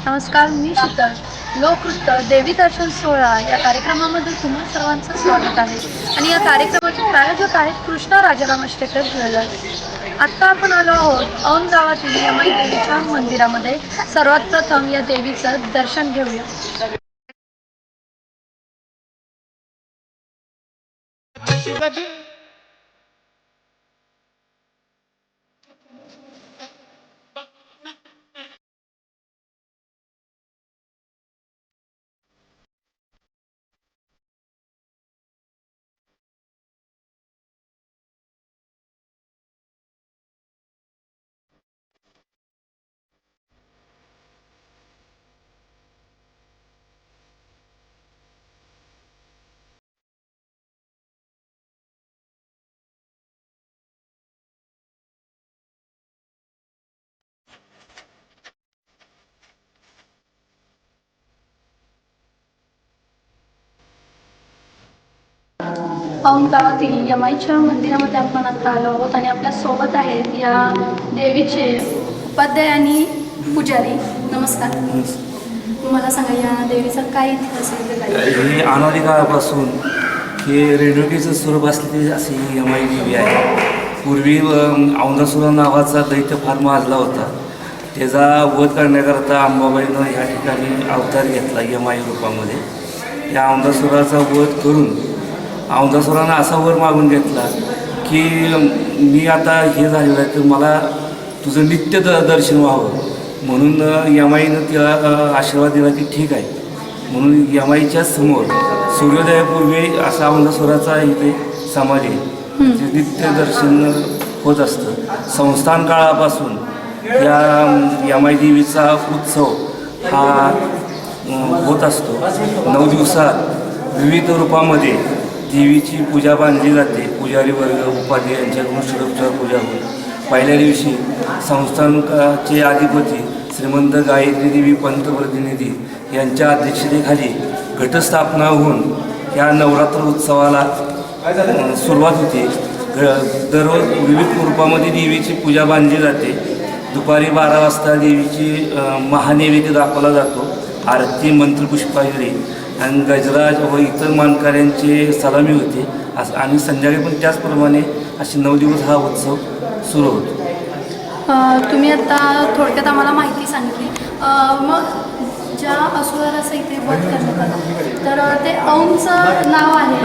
नमस्कार, मी शीतल. लोकनृत्य देवी दर्शन सोहळा या कार्यक्रमामध्ये तुम्हा सर्वांचं स्वागत आहे. आणि या कार्यक्रमाचे प्रायोजक आहेत कृष्णा राजाराम अष्टेकर ज्वेलर्स. आत्ता आपण आलो आहोत औंध गावातील यमाई देवीच्या मंदिरामध्ये. सर्वात प्रथम या देवीचं दर्शन घेऊया. औंध गावातील यमाईच्या मंदिरामध्ये आपण आता आलो आहोत आणि आपल्या सोबत आहेत या देवीचे उपाध्याय आणि पुजारी. नमस्कार. मला सांगा, या देवीचा काय इतिहास आहे? ही अनादी काळापासून हे रेणुकेचं स्वरूप असलेली अशी ही यमाई देवी आहे. पूर्वी औंधासुर नावाचा दैत्य फार माजला होता. त्याचा वध करण्याकरता अंबाबाईनं ह्या ठिकाणी अवतार घेतला यमाई रूपामध्ये. या औंधासुराचा वध करून औंधासुरानं असा वर मागून घेतला की मी आता हे झालेलं आहे तर मला तुझं नित्य दर्शन व्हावं. म्हणून यमाईनं तिला आशीर्वाद दिला की ठीक आहे. म्हणून यमाईच्या समोर सूर्योदयापूर्वी असा औंधासुराचा इथे समाधी आहे. नित्य दर्शन होत असतं. संस्थान काळापासून या यमाई देवीचा उत्सव हा होत असतो. 9 दिवसात विविध रूपामध्ये देवीची पूजा बांधली जाते. पुजारी वर्ग उपाध्याय यांच्याकडून षोडोपचार पूजा होईल. पहिल्या दिवशी संस्थानचे अधिपती श्रीमंत गायत्री देवी पंतप्रतिनिधी यांच्या अध्यक्षतेखाली घटस्थापना होऊन या नवरात्र उत्सवाला सुरुवात होते. दररोज विविध रूपामध्ये देवीची पूजा बांधली जाते. दुपारी 12 वाजता देवीची महानैवेद्य दाखवला जातो. आरती, मंत्रपुष्पांजली आणि गजराज व इतर मानकऱ्यांचे सलामी होते. आणि संध्याकाळी पण त्याचप्रमाणे असे 9 दिवस हा उत्सव सुरू होतो. तुम्ही आता थोडक्यात आम्हाला माहिती सांगितली. मग ज्या असुराचं इथे वध करण्यात आला तर ते औंधचं नाव आहे,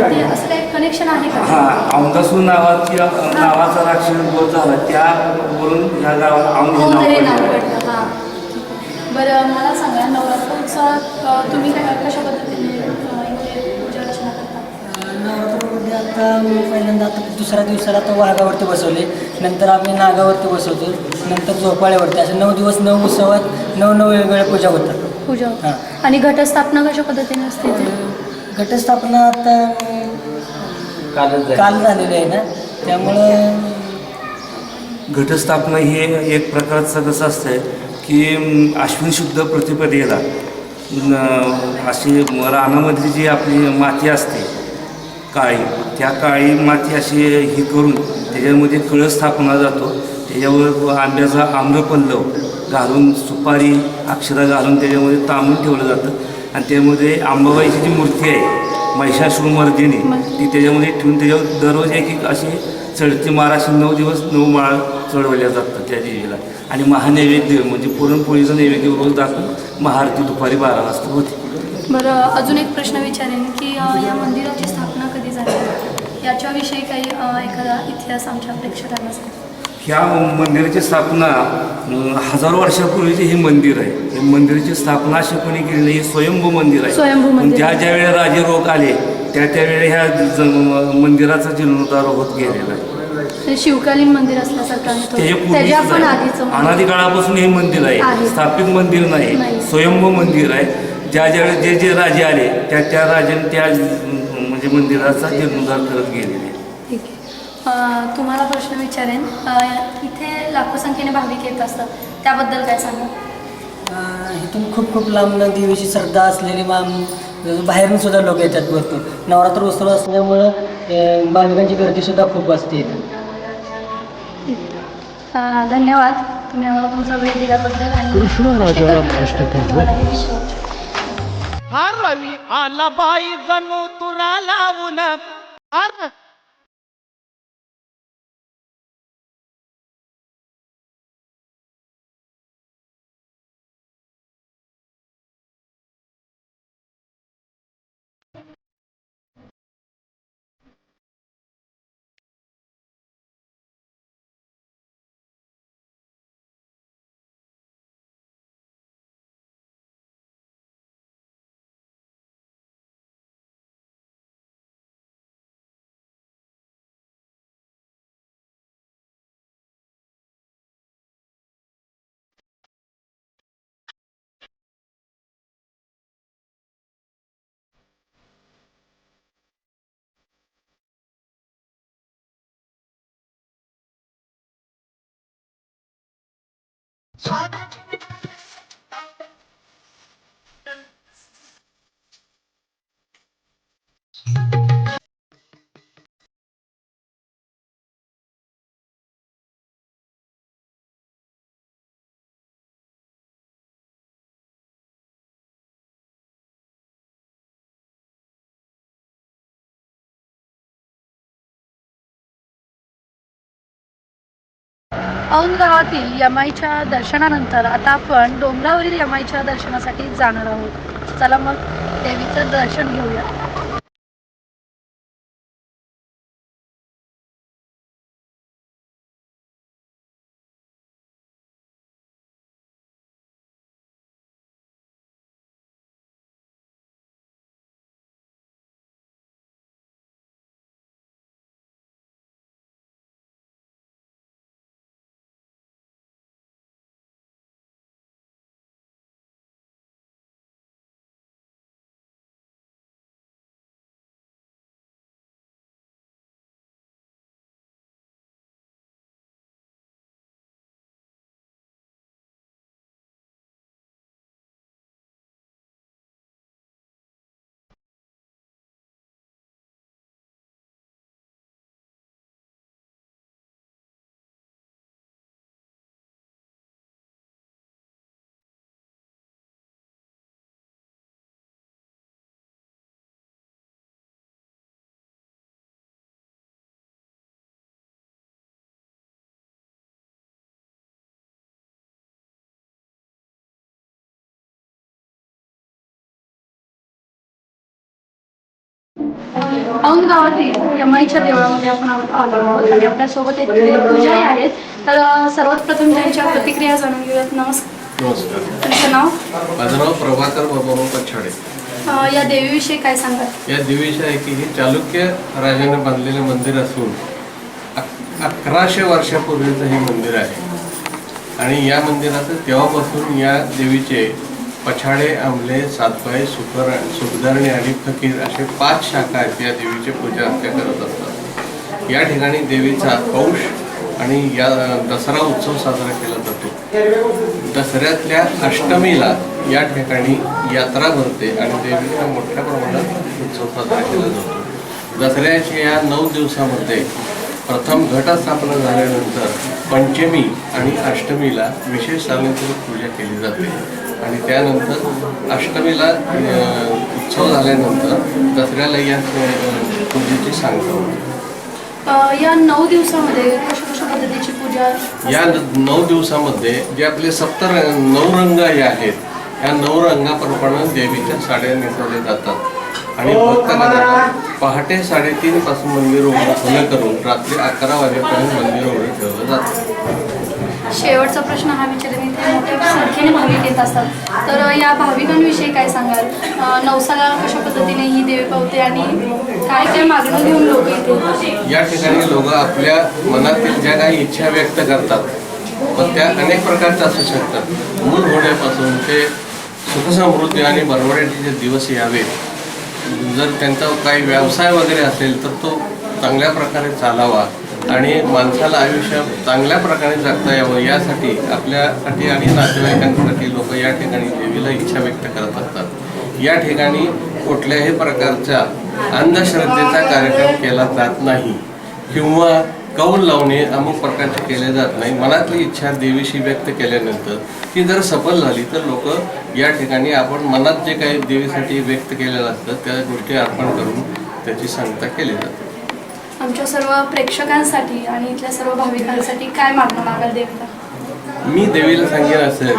ते असं काही कनेक्शन आहे का? हां, औंधासूर नावाचा राक्षस वध झाला त्यावरून ह्या गावाला औंध हे नाव पडलं. हां, बरं. मला सांगा, नवरात्र उत्सवात तुम्ही कशा पद्धतीने पूजा अर्चना करता? नवरात्रामध्ये आता पहिल्यांदा दुसऱ्या दिवसाला तर वाघावरती बसवले, नंतर आम्ही नागावरती बसवतो, नंतर झोपाळ्यावरती. असे 9 दिवस 9 उत्सवात 9 वेगवेगळ्या पूजा होतात. पूजा. हां. आणि घटस्थापना कशा पद्धतीने असते? घटस्थापना आता काल झालेली आहे ना, त्यामुळं घटस्थापना हे एक प्रकारचं कसं असतं की अश्विन शुद्ध प्रतिपदेला अशी रानामधली जी आपली माती असते काळी, त्या काळी माती अशी ही करून त्याच्यामध्ये कळस स्थापना जातो. त्याच्यावर आंब्याचा आम्रपल्लव घालून सुपारी अक्षरा घालून त्याच्यामध्ये तांबून ठेवलं जातं. आणि त्यामध्ये अंबाबाईची जी मूर्ती आहे महिषासुरमर्दिनी ती त्याच्यामध्ये ठेवून त्याच्यावर दररोज एक अशी चढती माळ अशी 9 दिवस 9 माळ चढवल्या जातात त्या देवीला. आणि महानैवेद्य म्हणजे पुरणपोळीचं नैवेद्य रोज दाखवून महाआरती दुपारी 12 वाजता होते. बरं, अजून एक प्रश्न विचारेन की या मंदिराची स्थापना कधी झाली, याच्याविषयी काही एखादा इतिहास आमच्या प्रेक्षकांना सांगा. ह्या मंदिराची स्थापना हजारो वर्षापूर्वीचे हे मंदिर आहे. हे मंदिराची स्थापना अशी कोणी केली नाही. हे स्वयंभू मंदिर आहे. स्वयंभू मंदिर. ज्या वेळेला राजे लोक आले त्यावेळेला ह्या मंदिराचा जीर्णोद्धार होत गेलेला आहे. शिवकालीन मंदिर असल्यासारखं त्याच्या पण आधीचं अनादी काळापासून हे मंदिर आहे. स्थापित मंदिर नाही, स्वयंभू मंदिर आहे. ज्यावेळेस जे राजे आले त्या राजाने त्या म्हणजे मंदिराचा जीर्णोद्धार करत गेलेले. ठीक आहे. तुम्हाला प्रश्न विचारेन, इथे लाखो संख्येने भाविक येत असतात, त्याबद्दल काय सांगा? इथून खूप खूप लांब देवीची श्रद्धा असलेली बाहेरून सुद्धा लोक येतात भरपूर. नवरात्र उत्सव असल्यामुळं भाविकांची गर्दीसुद्धा खूप असते. धन्यवाद. तुम्ही आम्हाला तुमचा वेळ दिल्याबद्दल आणि रवी आला बाई जणू तुला लावून औंध गावातील यमाईच्या दर्शनानंतर आता आपण डोंगरावरील यमाईच्या दर्शनासाठी जाणार आहोत. चला मग देवीचं दर्शन घेऊया. औंध गावातील यमाईच्या देवळामध्ये आपण आलो आहोत आणि आपल्यासोबत एक पूजारी आहेत. तर सर्वप्रथम त्यांच्या प्रतिक्रिया जाणून घेऊयात. नमस्कार. नमस्कार. तुमचं नाव? माझं नाव प्रभाकर बाबाराव पछाडे. या देवीविषयी काय सांगाल? या देवीच्या आहे की हे चालुक्य राजाने बांधलेले मंदिर असून 1100 वर्षापूर्वीचं हे मंदिर आहे आणि या मंदिराचं तेव्हापासून या देवीचे पछाडे, आंबले, सातपाई, सुखधरणी आणि फकीर असे 5 शाखा आहेत. या देवीची पूजा अर्चा करत असतात. या ठिकाणी देवीचा पौष आणि या दसरा उत्सव साजरा केला जातो. दसऱ्यातल्या अष्टमीला या ठिकाणी यात्रा भरते आणि देवीचा मोठ्या प्रमाणात उत्सव साजरा केला जातो. दसऱ्याच्या या 9 दिवसामध्ये प्रथम घटस्थापना झाल्यानंतर पंचमी आणि अष्टमीला विशेष अलंकृत पूजा केली जाते आणि त्यानंतर अष्टमीला उत्सव झाल्यानंतर दसऱ्याला या पूजेची सांगता होते. या 9 दिवसामध्ये कशा पद्धतीची पूजा? या 9 दिवसामध्ये जे आपले 9 रंग आहेत, या 9 रंगाप्रमाणे देवीच्या साड्या नेसवल्या जातात आणि भक्तांना पहाटे 3:30 पासून मंदिर खुलं करून रात्री 11 वाजेपर्यंत मंदिर उघडं ठेवलं जातं. शेवटचा प्रश्न हा विचारेन, इथे मोठ्या संख्येने भाविक येत असतात, तर या भाविकांविषयी काय सांगाल? नवसाला कशा पद्धतीने ही देवी पावते आणि काय काय मागणं घेऊन लोक येते? या ठिकाणी लोक आपल्या मनातील ज्या काही इच्छा व्यक्त करतात, पण त्या अनेक प्रकारच्या असू शकतात. मूल होण्यापासून ते सुखसमृद्धी आणि बरवड्याचे दिवस यावेत. जर त्यांचा काही व्यवसाय वगैरे असेल तर तो चांगल्या प्रकारे चालावा आणि माणसाला आयुष्य चांगल्या प्रकारे जगता यावं यासाठी आपल्यासाठी आणि नातेवाईकांसाठी लोक या ठिकाणी देवीला इच्छा व्यक्त करत असतात. या ठिकाणी कुठल्याही प्रकारचा अंधश्रद्धेचा कार्यक्रम केला जात नाही किंवा कौल लावणे अमुक प्रकारचे केले जात नाही. मनातली इच्छा देवीशी व्यक्त केल्यानंतर ती जर सफल झाली तर लोक या ठिकाणी आपण मनात जे काही देवीसाठी व्यक्त केलेलं असतं त्या गोष्टी अर्पण करून त्याची सांगता केली जाते. आमच्या सर्व प्रेक्षकांसाठी आणि इथल्या सर्व भाविकांसाठी काय मागणं मागाल देवीला? मी देवीला सांगेन असेल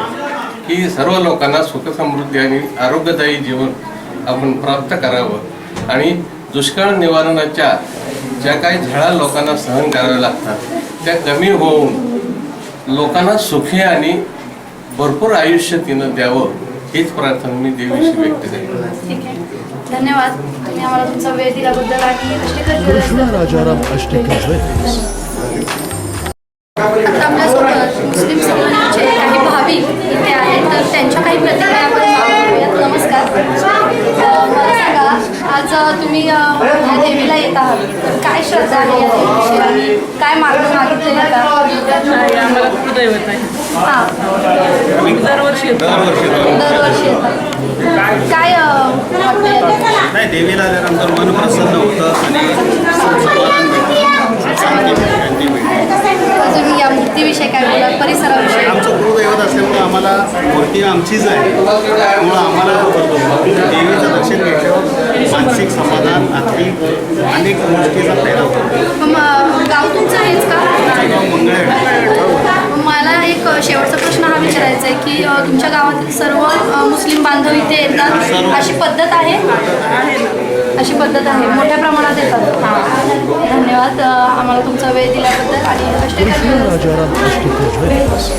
की सर्व लोकांना सुख समृद्धी आणि आरोग्यदायी जीवन आपण प्राप्त करावं आणि दुष्काळ निवारणाच्या ज्या काही झळा लोकांना सहन कराव्या लागतात त्या कमी होऊन लोकांना सुखी आणि भरपूर आयुष्य तिनं द्यावं हीच प्रार्थना मी देवीशी व्यक्त करेन. ठीक आहे, धन्यवाद. तुम्ही आम्हाला तुमचा वेळ दिल्याबद्दल आणि कृष्ण राजाराम अष्टकर ज्वेलर्स. आता आपल्यासोबत मुस्लिम समाजाचे काही भाविक इथे आहेत, तर त्यांच्या काही प्रतिक्रिया आपण जाणून घेऊयात. नमस्कार. मला सांगा, आज तुम्ही या देवीला येत आहात, तर काय श्रद्धा आहे या देवीविषयी आणि काय मागणं मागितलेलं का? आम्हाला कुलदैवत आहे. हां, दरवर्षी येतो. दरवर्षी येतात. काय वाटतं या देवीला? नाही, देवीला आल्यानंतर मन प्रसन्न होतं आणि समाधान भेटतं, शांती भेटते, शांती भेटते. अजून या मूर्तीविषयी काय बोला, परिसराविषयी? आमचं कुलदैवत असल्यामुळे आम्हाला मूर्ती आमचीच आहे, त्यामुळं आम्हाला जो होतो देवीचं दर्शन घेतल्यावर मानसिक समाधान आर्थिक अनेक गोष्टीचा फायदा होतो. गाव तुमचं हेच का? गाव मंगळ. मला एक शेवटचा प्रश्न हा विचारायचा आहे की तुमच्या गावातील सर्व मुस्लिम बांधव इथे येतात, अशी पद्धत आहे? अशी पद्धत आहे, मोठ्या प्रमाणात येतात. धन्यवाद आम्हाला तुमचा वेळ दिल्याबद्दल आणि कृष्ण राजाराम अष्टकर ज्वेलर्स.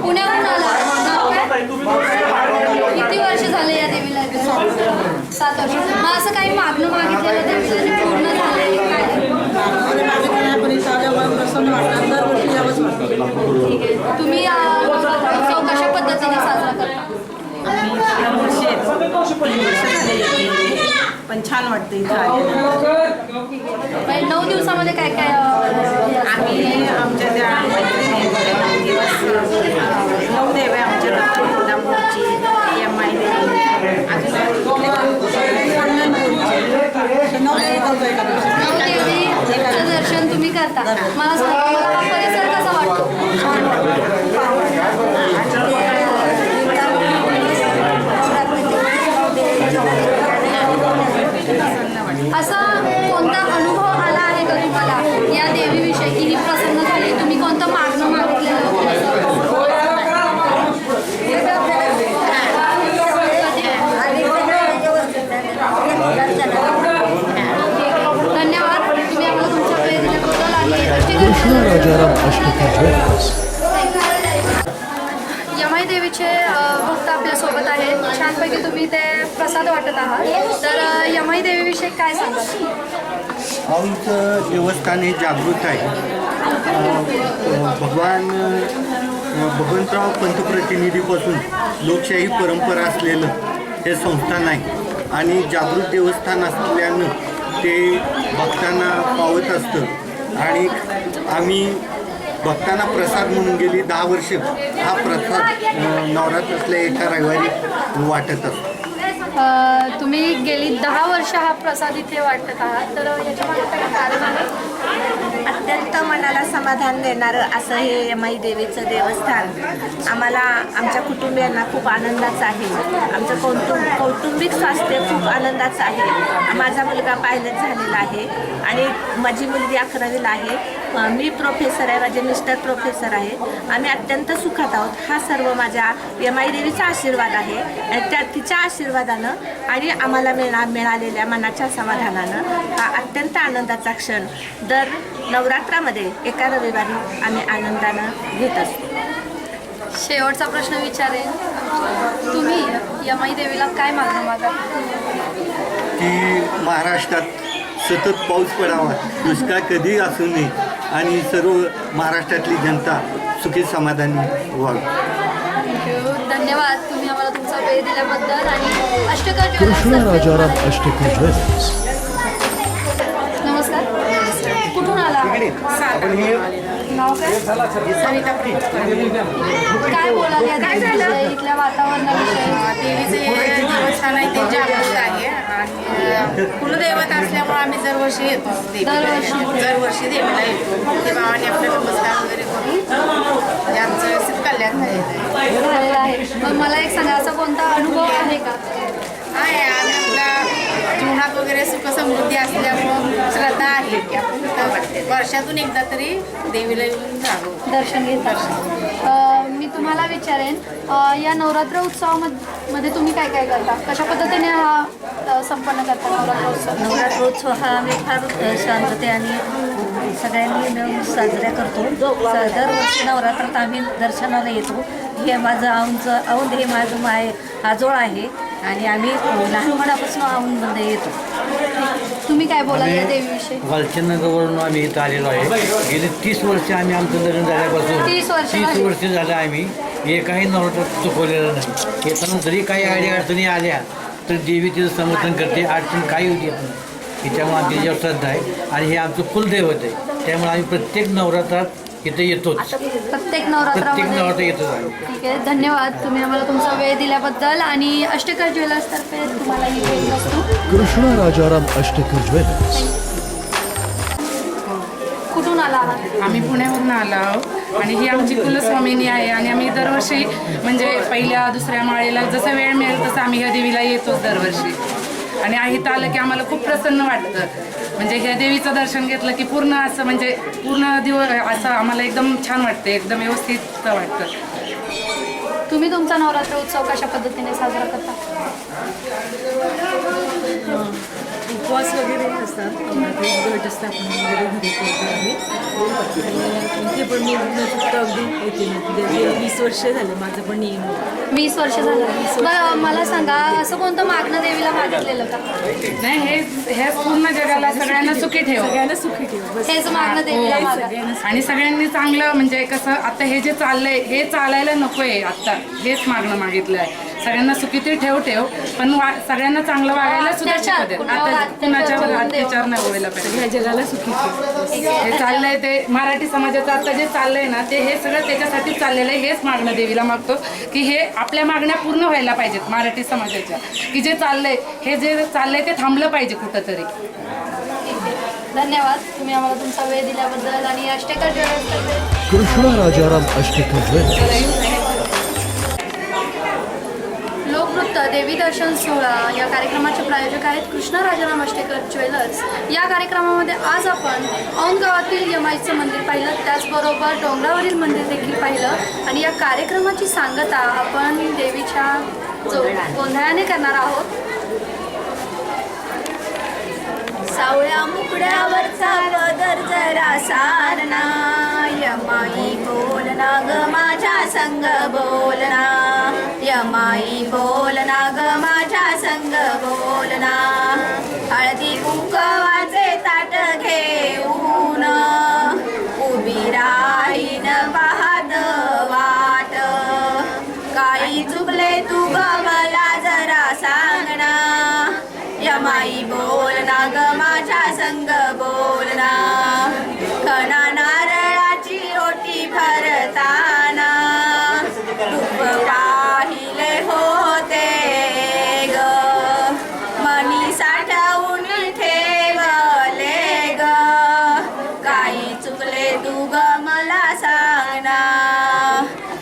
पुण्याहून आला. नाव काय? किती वर्ष झाले या देवीला? 7 वर्ष. मग असं काही मागणं मागितलेलं देवीला आणि पूर्ण झालंय काय? ठीक आहे. तुम्ही उत्सव कशा पद्धतीने साजरा करता? पण छान वाटतं इथं आल्यानंतर. 9 दिवसामध्ये काय काय आम्ही आमच्या त्या दिवस 9 देव आहे आमच्या कोल्हापूरची, MI देवी, देवीचं दर्शन तुम्ही करता. मला सांगा, मला हा परिसर कसा वाटतो? असा कोणता अनुभव आला आहे का तुम्हाला या देवीविषयी की ही प्रसन्न झाली, तुम्ही कोणतं मागणं मागितलेलं धन्यवाद. तुम्ही आम्हाला तुमच्या वेळ दिल्याबद्दल आणि कृष्ण राजाराम अष्टकर ज्वेलर्स. यमाई देवीचे भक्त आपल्यासोबत आहेत. छानपैकी तुम्ही ते प्रसाद वाटत आहात, तर यमाई देवीविषयी काय सांगाल? आमचं देवस्थान हे जागृत आहे. भगवंतराव पंतप्रतिनिधीपासून लोकशाही परंपरा असलेलं हे संस्थान आहे आणि जागृत देवस्थान असल्यानं ते भक्तांना पावत असतं आणि आम्ही भक्तांना प्रसाद म्हणून गेली 10 वर्ष हा प्रसाद नवरात्रातल्या एका रविवारी वाटत असतो. तुम्ही गेली 10 वर्ष हा प्रसाद इथे वाटत आहात, तर याच्यामागे काय कारण आहे? अत्यंत मनाला समाधान देणारं असं हे यमाई देवीचं देवस्थान आम्हाला आमच्या कुटुंबियांना खूप आनंदाचं आहे. आमचं कौटुंबिक स्वास्थ्य खूप आनंदाचं आहे. माझा मुलगा पायलट झालेला आहे आणि माझी मुलगी 11वीला आहे. मी प्रोफेसर आहे, माझे मिस्टर प्रोफेसर आहे. आम्ही अत्यंत सुखात आहोत. हा सर्व माझ्या यमाई देवीचा आशीर्वाद आहे आणि तिच्या आशीर्वादानं आणि आम्हाला मिळालेल्या मनाच्या समाधानानं हा अत्यंत आनंदाचा क्षण दर नवरात्रामध्ये एका रविवारी आम्ही आनंदानं घेत असतो. शेवटचा प्रश्न विचारेन, तुम्ही यमाई देवीला काय मागणं मागाल? की महाराष्ट्रात सतत पाऊस पडावा, दुष्काळ कधी असू नये आणि सर्व महाराष्ट्रातली जनता सुखी समाधानी व्हावी. धन्यवाद. तुम्ही आम्हाला तुमचा वेळ दिल्याबद्दल आणि अष्टकर कृष्ण राजाराम अष्टकर ज्वेलर्स. नमस्कार. कुठून आला? नाव काय? काय बोलाल या देवीविषयी, इथल्या वातावरणाविषयी? देवीचे देवस्थान आहे ते जागृत आहे आणि कुलदैवत असल्यामुळे आम्ही दरवर्षी येतो दरवर्षी देवीला येतो ते भावाने आपला नमस्कार वगैरे करून म्हणजे आमचं व्यवस्थित कल्याण झालेलं आहे. झालेलं आहे. मग मला एक सांगा, असा कोणता अनुभव आहे का? आहे आम्ही आपल्या जीवनात वगैरे सुख समृद्धी असल्यामुळं श्रद्धा आहे की आपण इथं वर्षातून एकदा तरी देवीला येऊन जावं. दर्शन घेतात. मी तुम्हाला विचारेन, या नवरात्र उत्सवामध्ये तुम्ही काय काय करता? कशा पद्धतीने हा संपन्न करता नवरात्र उत्सव? नवरात्रोत्सव हा आम्ही फार शांतते आणि सगळ्यांनी मिळून साजऱ्या करतो. दरवर्षी नवरात्रात आम्ही दर्शनाला येतो. हे माझं औंध हे माझं आजोळ आहे आणि आम्ही लहानपणापासून औंधमध्ये येतो. तुम्ही काय बोलाल या देवीविषयी? वालचंदनगरवरून आम्ही इथं आलेलो आहे. गेली 30 वर्ष आम्ही आमचं लग्न झाल्यापासून 30 वर्ष 30 वर्ष झालं आम्ही एकही नवरात्र चुकवलेलं नाही. येताना जरी काही अडचणी आल्या तर देवी तिचं समर्थन करते. अडचण काही होती आपण तिच्यामुळे आमची त्याच्यावर श्रद्धा आहे आणि हे आमचं कुलदैवत आहे. त्यामुळे आम्ही प्रत्येक नवरात्रात इथे येतोच. प्रत्येक नवरात्र येतोच आम्ही. ठीक आहे, धन्यवाद. तुम्ही आम्हाला तुमचा वेळ दिल्याबद्दल. आणि अष्टकर ज्वेलर्सतर्फे तुम्हाला ही भेट वस्तू. कृष्णा राजाराम अष्टकर ज्वेलर्स. कुठून आला आहात? आम्ही पुण्यावरून आलो आहोत आणि ही आमची कुलस्वामिनी आहे आणि आम्ही दरवर्षी म्हणजे पहिल्या दुसऱ्या माळेला जसं वेळ मिळेल तसं आम्ही ह्या देवीला येतोच दरवर्षी. आणि इथं आलं की आम्हाला खूप प्रसन्न वाटतं. म्हणजे ह्या देवीचं दर्शन घेतलं की पूर्ण असं म्हणजे पूर्ण दिवस असं आम्हाला एकदम छान वाटतं, एकदम व्यवस्थित वाटतं. तुम्ही तुमचा नवरात्र उत्सव कशा पद्धतीने साजरा करता? उपवास वगैरे असतात, घटस्थापना वगैरे घरी करतो आम्ही. इथे पण मी फक्त अगदी येते म्हणजे 20 वर्ष झालं माझं पण येणं. 20 वर्ष झालं. बरं, मला सांगा, असं कोणतं मागणं देवीला मागितलेलं का? नाही, हे पूर्ण जगाला सगळ्यांना सुखी ठेव, हेच मागणं देवीला मागा. आणि सगळ्यांनी चांगलं म्हणजे कसं आता हे जे चाललंय हे चालायला नकोय. आता हेच मागणं मागितलं आहे, सगळ्यांना सुखी ते ठेव पण सगळ्यांना चांगलं वागायला सुद्धा शिकवते. आता कुणाच्यावर अत्याचार नाही व्हायला पाहिजे. ह्या जगाला सुखी ठेव. हे चाललंय ते मराठी समाजाचं आता जे चाललंय ना ते हे सगळं त्याच्यासाठीच चाललेलं आहे. हेच मागणं देवीला मागतो की हे आपल्या मागण्या पूर्ण व्हायला पाहिजेत मराठी समाजाच्या, की जे चाललंय हे जे चाललंय ते थांबलं पाहिजे कुठंतरी. धन्यवाद. तुम्ही आम्हाला तुमचा वेळ दिल्याबद्दल. आणि अष्टकर ज्वेलर्स. कृष्णा राजाराम अष्टकर ज्वेलर्स. लोकनृत्य देवी दर्शन सोहळा या कार्यक्रमाचे प्रायोजक आहेत कृष्णा राजाराम अष्टकर ज्वेलर्स. या कार्यक्रमामध्ये आज आपण औंध गावातील यमाईचं मंदिर पाहिलं, त्याचबरोबर डोंगरावरील मंदिर देखील पाहिलं. आणि या कार्यक्रमाची सांगता आपण देवीच्या गोंधळाने करणार आहोत. सावळ्या मुकड्यावरचा पदर जरा सारणा, यमाई बोलना ग माझ्या संग बोलना, यमाई बोलना ग माझ्या संग बोलना. हळदी कुंकवाचे ताट घेऊन उभी राहीन पाहत वाट, काही चुकले तू ग मला जरा सांगना, यमाई बोलना ग माझ्या संग बोलना. खणा नारळाची ओटी भरताना रूप पाहिले होते ग, मनी साठवून ठेवले ग, काही चुकले तू ग मला सांगना,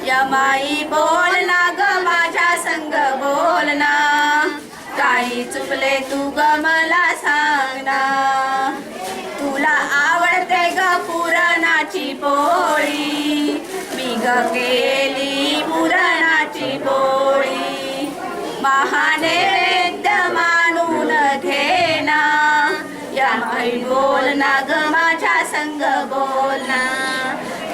यमाई बोलना ग माझ्या संग बोलना, काही चुकले तू ग मला सांगना. तुला आवडते ग पुरणाची पोळी, मी ग केली पुरणाची पोळी, महानैवेद्य मानून घेना, यमाई बोलना ग माझ्या संग बोलना,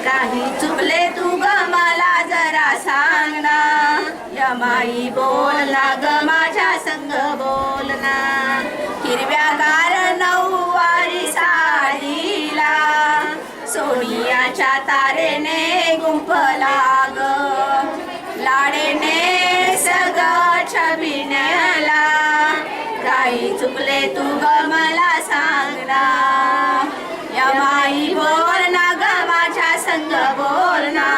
काही चुकले तू ग मला जरा सांगना, यमाई बोलना ग माझ्या संग बोलना. हिरव्यागार नऊवारी साडीला सोनियाच्या तारेने गुंफला ग, लाडेने सगळं छबिन्याला, काही चुकले तू ग मला सांगना, यमाई बोलना ग माझ्या संग बोलना,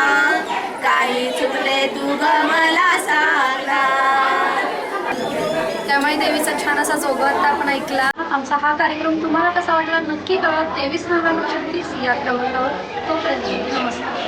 काही चुकले तू ग मला सांगना. त्यामुळे देवीचा छान असा जोगवत्ता आपण ऐकला. आमचा हा कार्यक्रम तुम्हाला कसा वाटला नक्की कळवा. 23 नोव्हेंबर 36 या क्रमांकावर. तोपर्यंत नमस्कार.